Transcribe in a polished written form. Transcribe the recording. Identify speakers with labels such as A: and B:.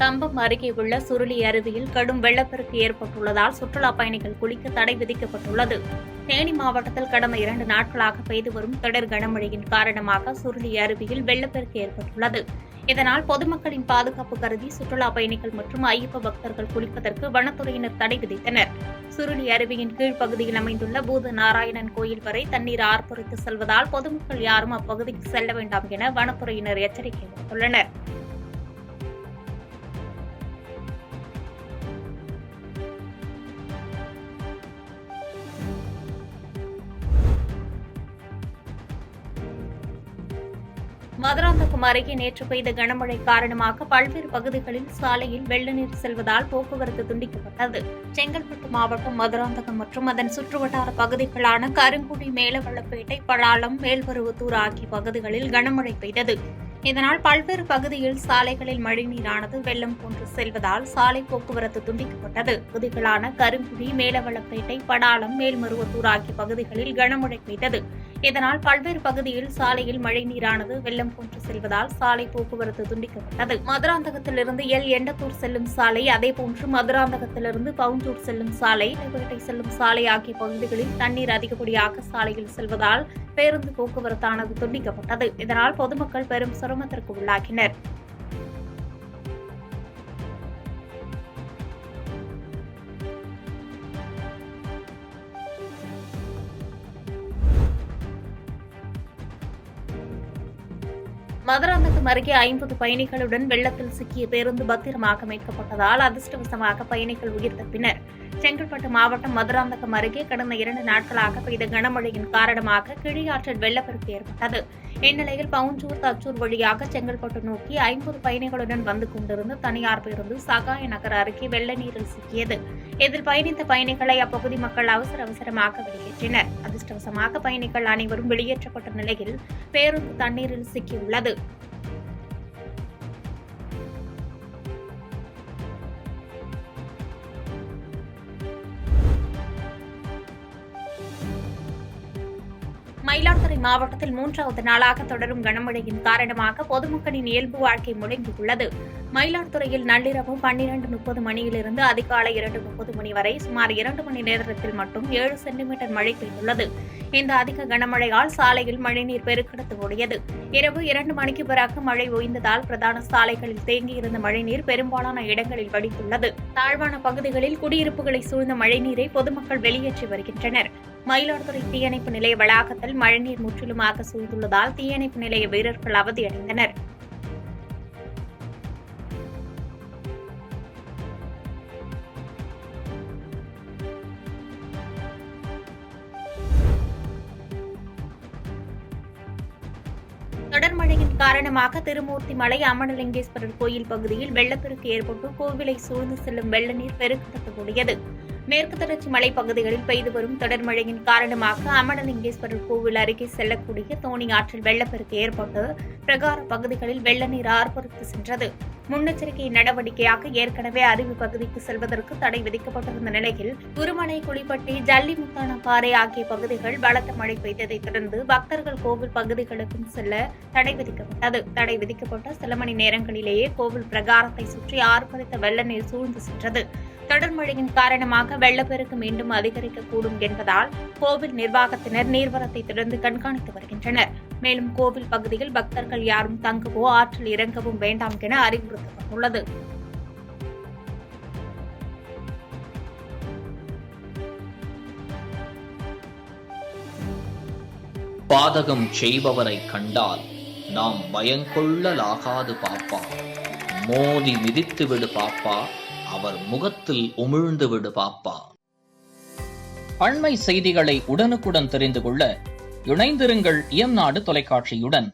A: கம்பம் அருகே உள்ள சுருளி அருவியில் கடும் வெள்ளப்பெருக்கு ஏற்பட்டுள்ளதால் சுற்றுலா பயணிகள் குளிக்க தடை விதிக்கப்பட்டுள்ளது. தேனி மாவட்டத்தில் கடந்த 2 நாட்களாக பெய்து வரும் தொடர் கனமழையின் காரணமாக சுருளி அருவியில் வெள்ளப்பெருக்கு ஏற்பட்டுள்ளது. இதனால் பொதுமக்களின் பாதுகாப்பு கருதி சுற்றுலா பயணிகள் மற்றும் ஐயப்ப பக்தர்கள் குளிப்பதற்கு வனத்துறையினர் தடை விதித்தனர். சுருளி அருவியின் கீழ்ப்பகுதியில் அமைந்துள்ள பூத நாராயணன் கோயில் வரை தண்ணீர் ஆர்ப்பரித்து செல்வதால் பொதுமக்கள் யாரும் அப்பகுதிக்கு செல்ல வேண்டாம் என வனத்துறையினர் எச்சரிக்கை விடுத்துள்ளனர். மதுராந்தகம் அருகே நேற்று பெய்த கனமழை காரணமாக பல்வேறு பகுதிகளில் சாலையில் வெள்ள நீர் செல்வதால் போக்குவரத்து துண்டிக்கப்பட்டது. செங்கல்பட்டு மாவட்டம் மதுராந்தகம் மற்றும் அதன் சுற்றுவட்டார பகுதிகளான கருங்குடி, மேலவள்ளப்பேட்டை, பலாளம், மேல்மருவத்தூர் ஆகிய பகுதிகளில் கனமழை பெய்தது. இதனால் பல்வேறு பகுதியில் சாலைகளில் மழைநீரானது வெள்ளம் போன்று செல்வதால் சாலை போக்குவரத்து துண்டிக்கப்பட்டது. பகுதிகளான கருங்குடி, மேலவள்ளப்பேட்டை, படாளம், மேல்மருவத்தூர் ஆகிய பகுதிகளில் கனமழை பெய்தது. இதனால் பல்வேறு பகுதியில் சாலையில் மழைநீரானது வெள்ளம் போன்று செல்வதால் சாலை போக்குவரத்து துண்டிக்கப்பட்டது. மதுராந்தகத்திலிருந்து எண்டத்தூர் செல்லும் சாலை, அதேபோன்று மதுராந்தகத்திலிருந்து பவுஞ்சூர் செல்லும் சாலை, பேட்டை செல்லும் சாலை ஆகிய பகுதிகளில் தண்ணீர் அதிகப்படியாக சாலையில் செல்வதால் பேருந்து போக்குவரத்தானது துண்டிக்கப்பட்டது. இதனால் பொதுமக்கள் பெரும் சிரமத்திற்கு உள்ளாகினர். மதுராந்தகம் அருகே 50 பயணிகளுடன் வெள்ளத்தில் சிக்கிய பேருந்து பத்திரமாக மீட்கப்பட்டதால் அதிர்ஷ்டவசமாக பயணிகள் உயிர் தப்பினர். செங்கல்பட்டு மாவட்டம் மதுராந்தகம் அருகே கடந்த 2 நாட்களாக பெய்த கனமழையின் காரணமாக கிழியாற்றில் வெள்ளப்பெருக்கு ஏற்பட்டது. இந்நிலையில் பவுஞ்சூர், தச்சூர் வழியாக செங்கல்பட்டு நோக்கி 50 பயணிகளுடன் வந்து கொண்டிருந்த தனியார் பேருந்து சகாய நகர் அருகே வெள்ள நீரில் சிக்கியது. இதில் பயணித்த பயணிகளை அப்பகுதி மக்கள் அவசரமாக வெளியேற்றினர். அதிர்ஷ்டவசமாக பயணிகள் அனைவரும் வெளியேற்றப்பட்ட நிலையில் பேருந்து தண்ணீரில் சிக்கியுள்ளது. மயிலாடுதுறை மாவட்டத்தில் 3வது நாளாக தொடரும் கனமழையின் காரணமாக பொதுமக்களின் இயல்பு வாழ்க்கை முடங்கியுள்ளது. மயிலாடுதுறையில் நள்ளிரவு 12:30 மணியிலிருந்து அதிகாலை 2:30 மணி வரை சுமார் 2 மணி நேரத்தில் மட்டும் 7 சென்டிமீட்டர் மழை பெய்துள்ளது. இந்த அதிக கனமழையால் சாலையில் மழைநீர் பெருக்கெடுத்து ஓடியது. இரவு 2 மணிக்கு பிறகு மழை ஓய்ந்ததால் பிரதான சாலைகளில் தேங்கியிருந்த மழைநீர் பெரும்பாலான இடங்களில் வடித்துள்ளது. தாழ்வான பகுதிகளில் குடியிருப்புகளை சூழ்ந்த மழைநீரை பொதுமக்கள் வெளியேற்றி வருகின்றனர். மயிலாடுதுறை தீயணைப்பு நிலைய வளாகத்தில் மழைநீர் முற்றிலுமாக சூழ்ந்துள்ளதால் தீயணைப்பு நிலைய வீரர்கள் அவதியடைந்தனர். தொடர் மழையின் காரணமாக திருமூர்த்திமலை அமனலிங்கேஸ்வரர் கோயில் பகுதியில் வெள்ளப்பெருக்கு ஏற்பட்டு கோவிலை சூழ்ந்து செல்லும் வெள்ள நீர் பெருக்கெடுத்து ஓடியது. மேற்கு தொடர்ச்சி மலைப்பகுதிகளில் பெய்து வரும் தொடர் மழையின் காரணமாக அமனலிங்கேஸ்வரர் கோவில் அருகே செல்லக்கூடிய தோணி ஆற்றில் வெள்ளப்பெருக்கு ஏற்பட்டு பிரகார பகுதிகளில் வெள்ள நீர் ஆர்ப்பரித்து சென்றது. முன்னெச்சரிக்கை நடவடிக்கையாக ஏற்கனவே அருவி பகுதிக்கு செல்வதற்கு தடை விதிக்கப்பட்டிருந்த நிலையில் குருமலை, குளிப்பட்டி, ஜல்லிமுத்தானப்பாறை ஆகிய பகுதிகள் பலத்த மழை பெய்ததை தொடர்ந்து பக்தர்கள் கோவில் பகுதிகளுக்கும் செல்ல தடை விதிக்கப்பட்டது. தடை விதிக்கப்பட்ட சில மணி நேரங்களிலேயே கோவில் பிரகாரத்தை சுற்றி ஆர்ப்பரித்த வெள்ள நீர் சூழ்ந்து சென்றது. தொடர் மழையின் காரணமாக வெள்ளப்பெருக்கு மீண்டும் அதிகரிக்கக்கூடும் என்பதால் கோவில் நிர்வாகத்தினர் நீர்வரத்தை தொடர்ந்து கண்காணித்து வருகின்றனர். மேலும் கோவில் பகுதியில் பக்தர்கள் யாரும் தங்கவோ ஆற்றில் இறங்கவும் வேண்டாம் என அறிவுறுத்தப்பட்டுள்ளது.
B: பாதகம் செய்பவரை கண்டால் நாம் பயங்கொள்ளலாகாது பாப்பா. மோதி மிதித்து விடு பாப்பா, அவர் முகத்தில் உமிழ்ந்து விடு பாப்பா. அண்மை செய்திகளை உடனுக்குடன் தெரிந்து கொள்ள இணைந்திருங்கள் இயம்நாடு தொலைக்காட்சியுடன்.